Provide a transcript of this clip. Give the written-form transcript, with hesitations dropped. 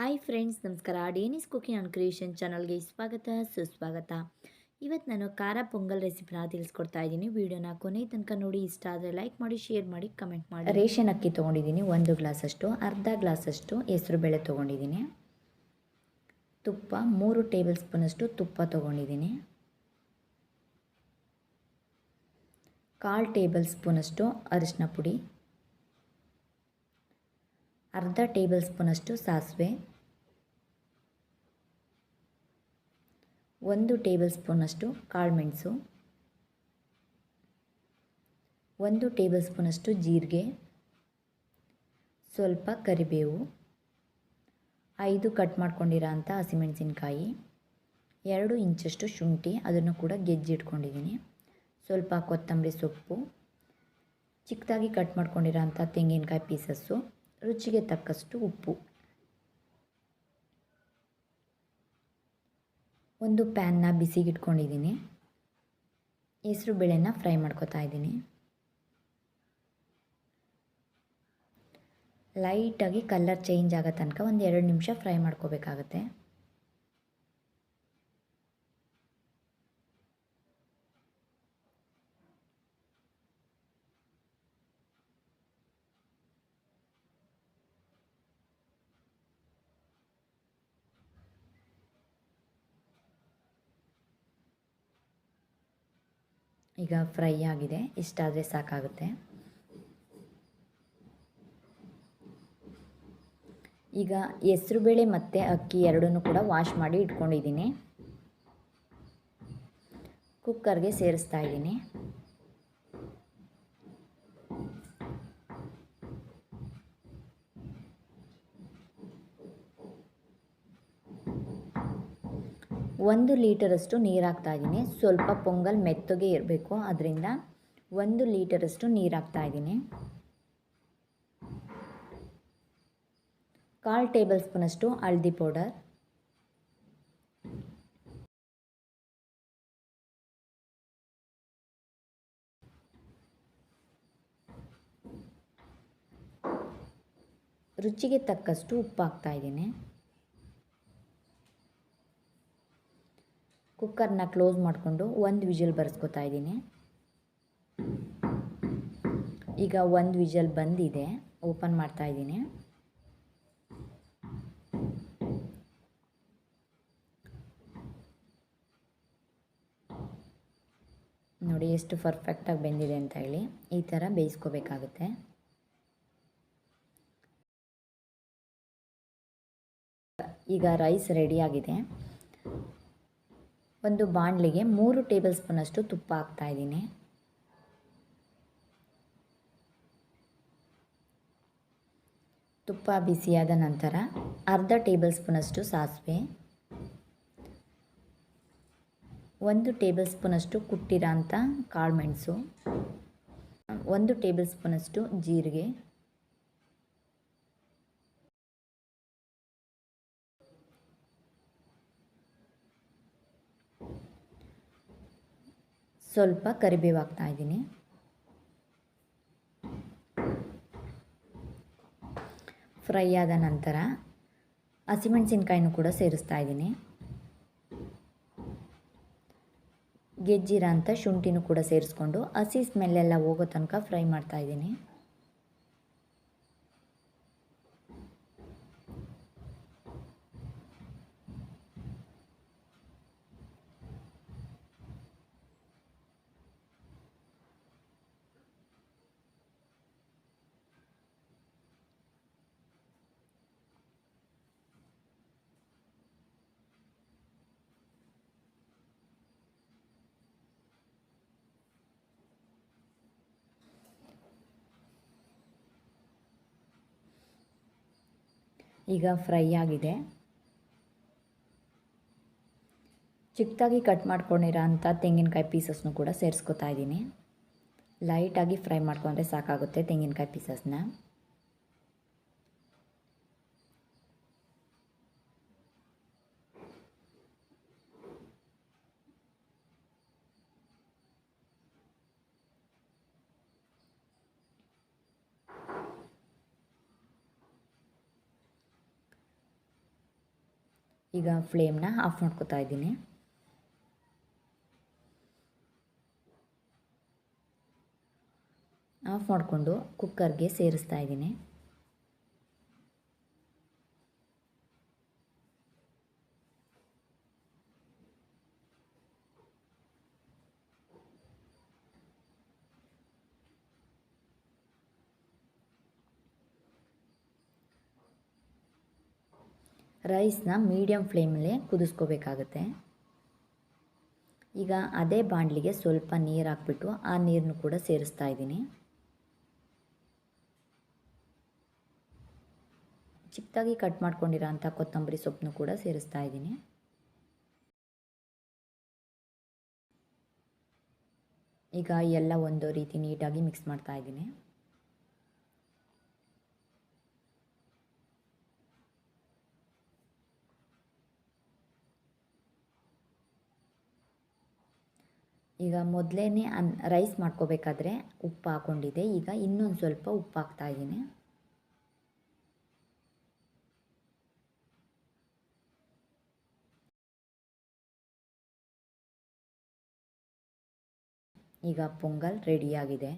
Hi friends, ನಮಸ್ಕಾರ. Denis cooking and creation ಚಾನಲ್ಗೆ ಸ್ವಾಗತ ಸುಸ್ವಾಗತ. ಇವತ್ತು ನಾನು ಖಾರ ಪೊಂಗಲ್ ರೆಸಿಪಿನ ತಿಳಿಸ್ಕೊಡ್ತಾ ಇದ್ದೀನಿ. ವಿಡಿಯೋನ ಕೊನೆ ತನಕ ನೋಡಿ. ಇಷ್ಟ ಆದರೆ ಲೈಕ್ ಮಾಡಿ, ಶೇರ್ ಮಾಡಿ, ಕಮೆಂಟ್ ಮಾಡಿ. ರೇಷನ್ ಅಕ್ಕಿ ತೊಗೊಂಡಿದ್ದೀನಿ 1 ಗ್ಲಾಸಷ್ಟು, ಅರ್ಧ ಗ್ಲಾಸಷ್ಟು ಹೆಸರುಬೇಳೆ ತೊಗೊಂಡಿದ್ದೀನಿ. ತುಪ್ಪ 3 ಟೇಬಲ್ ಸ್ಪೂನಷ್ಟು ತುಪ್ಪ ತೊಗೊಂಡಿದ್ದೀನಿ. 1/4 ಟೇಬಲ್ ಸ್ಪೂನಷ್ಟು ಅರಿಶಿನ ಪುಡಿ, ಅರ್ಧ ಟೇಬಲ್ ಸ್ಪೂನಷ್ಟು ಸಾಸಿವೆ, 1 ಟೇಬಲ್ ಸ್ಪೂನಷ್ಟು ಕಾಳುಮೆಣಸು, 1 ಟೇಬಲ್ ಸ್ಪೂನಷ್ಟು ಜೀರಿಗೆ, ಸ್ವಲ್ಪ ಕರಿಬೇವು, 5 ಕಟ್ ಮಾಡ್ಕೊಂಡಿರೋ ಅಂಥ ಹಸಿಮೆಣಸಿನ್ಕಾಯಿ, 2 ಇಂಚಷ್ಟು ಶುಂಠಿ, ಅದನ್ನು ಕೂಡ ಗೆಜ್ಜಿಟ್ಕೊಂಡಿದ್ದೀನಿ, ಸ್ವಲ್ಪ ಕೊತ್ತಂಬರಿ ಸೊಪ್ಪು, ಚಿಕ್ಕದಾಗಿ ಕಟ್ ಮಾಡ್ಕೊಂಡಿರೋ ಅಂಥ ತೆಂಗಿನಕಾಯಿ ಪೀಸಸ್ಸು, ರುಚಿಗೆ ತಕ್ಕಷ್ಟು ಉಪ್ಪು. ಒಂದು ಪ್ಯಾನ್ನ ಬಿಸಿಗಿಟ್ಕೊಂಡಿದ್ದೀನಿ. ಹೆಸರು ಬೇಳೆನ ಫ್ರೈ ಮಾಡ್ಕೊತಾ ಇದ್ದೀನಿ. ಲೈಟಾಗಿ ಕಲರ್ ಚೇಂಜ್ ಆಗೋ ತನಕ ಒಂದು 2 ನಿಮಿಷ ಫ್ರೈ ಮಾಡ್ಕೋಬೇಕಾಗತ್ತೆ. ಈಗ ಫ್ರೈ ಆಗಿದೆ, ಇಷ್ಟಾದರೆ ಸಾಕಾಗುತ್ತೆ. ಈಗ ಹೆಸರುಬೇಳೆ ಮತ್ತು ಅಕ್ಕಿ ಎರಡನ್ನೂ ಕೂಡ ವಾಶ್ ಮಾಡಿ ಇಟ್ಕೊಂಡಿದ್ದೀನಿ. ಕುಕ್ಕರ್ಗೆ ಸೇರಿಸ್ತಾ ಇದ್ದೀನಿ. ಒಂದು ಲೀಟರಷ್ಟು ನೀರು ಹಾಕ್ತಾಯಿದ್ದೀನಿ. ಸ್ವಲ್ಪ ಪೊಂಗಲ್ ಮೆತ್ತಗೆ ಇರಬೇಕು, ಅದರಿಂದ 1 ಲೀಟರಷ್ಟು ನೀರು ಹಾಕ್ತಾಯಿದ್ದೀನಿ. 1/4 ಟೇಬಲ್ ಸ್ಪೂನಷ್ಟು ಹಳದಿ ಪೌಡರ್, ರುಚಿಗೆ ತಕ್ಕಷ್ಟು ಉಪ್ಪು ಹಾಕ್ತಾಯಿದ್ದೀನಿ. ಕುಕ್ಕರ್ನ ಕ್ಲೋಸ್ ಮಾಡಿಕೊಂಡು 1 ವಿಷಲ್ ಬರೆಸ್ಕೊತಾ ಇದ್ದೀನಿ. ಈಗ 1 ವಿಷಲ್ ಬಂದಿದೆ, ಓಪನ್ ಮಾಡ್ತಾ ಇದ್ದೀನಿ. ನೋಡಿ ಎಷ್ಟು ಪರ್ಫೆಕ್ಟಾಗಿ ಬೆಂದಿದೆ ಅಂತ ಹೇಳಿ. ಈ ಥರ ಬೇಯಿಸ್ಕೋಬೇಕಾಗುತ್ತೆ. ಈಗ ರೈಸ್ ರೆಡಿಯಾಗಿದೆ. ಒಂದು ಬಾಣಲಿಗೆ 3 ಟೇಬಲ್ ಸ್ಪೂನಷ್ಟು ತುಪ್ಪ ಹಾಕ್ತಾಯಿದ್ದೀನಿ. ತುಪ್ಪ ಬಿಸಿಯಾದ ನಂತರ ಅರ್ಧ ಟೇಬಲ್ ಸ್ಪೂನಷ್ಟು ಸಾಸಿವೆ, 1 ಟೇಬಲ್ ಸ್ಪೂನಷ್ಟು ಕುಟ್ಟಿರೋ ಅಂಥ ಕಾಳುಮೆಣಸು, 1 ಟೇಬಲ್ ಸ್ಪೂನಷ್ಟು ಜೀರಿಗೆ, ಸ್ವಲ್ಪ ಕರಿಬೇವು ಹಾಕ್ತಾಯಿದ್ದೀನಿ. ಫ್ರೈ ಆದ ನಂತರ ಹಸಿಮೆಣಸಿನ್ಕಾಯಿನೂ ಕೂಡ ಸೇರಿಸ್ತಾ ಇದ್ದೀನಿ. ಗೆಜ್ಜಿರೋ ಅಂಥ ಶುಂಠಿನೂ ಕೂಡ ಸೇರಿಸ್ಕೊಂಡು ಹಸಿ ಸ್ಮೆಲ್ಲೆಲ್ಲ ಹೋಗೋ ತನಕ ಫ್ರೈ ಮಾಡ್ತಾಯಿದ್ದೀನಿ. ಈಗ ಫ್ರೈ ಆಗಿದೆ. ಚಿಕ್ಕದಾಗಿ ಕಟ್ ಮಾಡ್ಕೊಂಡಿರೋ ಅಂಥ ತೆಂಗಿನಕಾಯಿ ಪೀಸಸ್ನು ಕೂಡ ಸೇರಿಸ್ಕೊತಾ ಇದ್ದೀನಿ. ಲೈಟಾಗಿ ಫ್ರೈ ಮಾಡ್ಕೊಂಡ್ರೆ ಸಾಕಾಗುತ್ತೆ ತೆಂಗಿನಕಾಯಿ ಪೀಸಸ್ನ. ಈಗ ಫ್ಲೇಮ್ನ ಆಫ್ ಮಾಡ್ಕೊತಾ ಇದ್ದೀನಿ. ಆಫ್ ಮಾಡಿಕೊಂಡು ಕುಕ್ಕರ್ಗೆ ಸೇರಿಸ್ತಾ ಇದ್ದೀನಿ. ರೈಸ್ನ ಮೀಡಿಯಮ್ ಫ್ಲೇಮಲ್ಲೇ ಕುದಿಸ್ಕೋಬೇಕಾಗತ್ತೆ. ಈಗ ಅದೇ ಬಾಣಲಿಗೆ ಸ್ವಲ್ಪ ನೀರು ಹಾಕ್ಬಿಟ್ಟು ಆ ನೀರನ್ನು ಕೂಡ ಸೇರಿಸ್ತಾ ಇದ್ದೀನಿ. ಚಿಕ್ಕದಾಗಿ ಕಟ್ ಮಾಡ್ಕೊಂಡಿರೋ ಅಂಥ ಕೊತ್ತಂಬರಿ ಸೊಪ್ಪನ್ನು ಕೂಡ ಸೇರಿಸ್ತಾ ಇದ್ದೀನಿ. ಈಗ ಎಲ್ಲ ಒಂದು ರೀತಿ ನೀಟಾಗಿ ಮಿಕ್ಸ್ ಮಾಡ್ತಾ ಇದ್ದೀನಿ. ಈಗ ಮೊದಲೇ ರೈಸ್ ಮಾಡ್ಕೋಬೇಕಾದ್ರೆ ಉಪ್ಪು ಹಾಕ್ಕೊಂಡಿದ್ದೆ. ಈಗ ಇನ್ನೊಂದು ಸ್ವಲ್ಪ ಉಪ್ಪು ಹಾಕ್ತಾ ಇದ್ದೀನಿ. ಈಗ ಪೊಂಗಲ್ ರೆಡಿಯಾಗಿದೆ.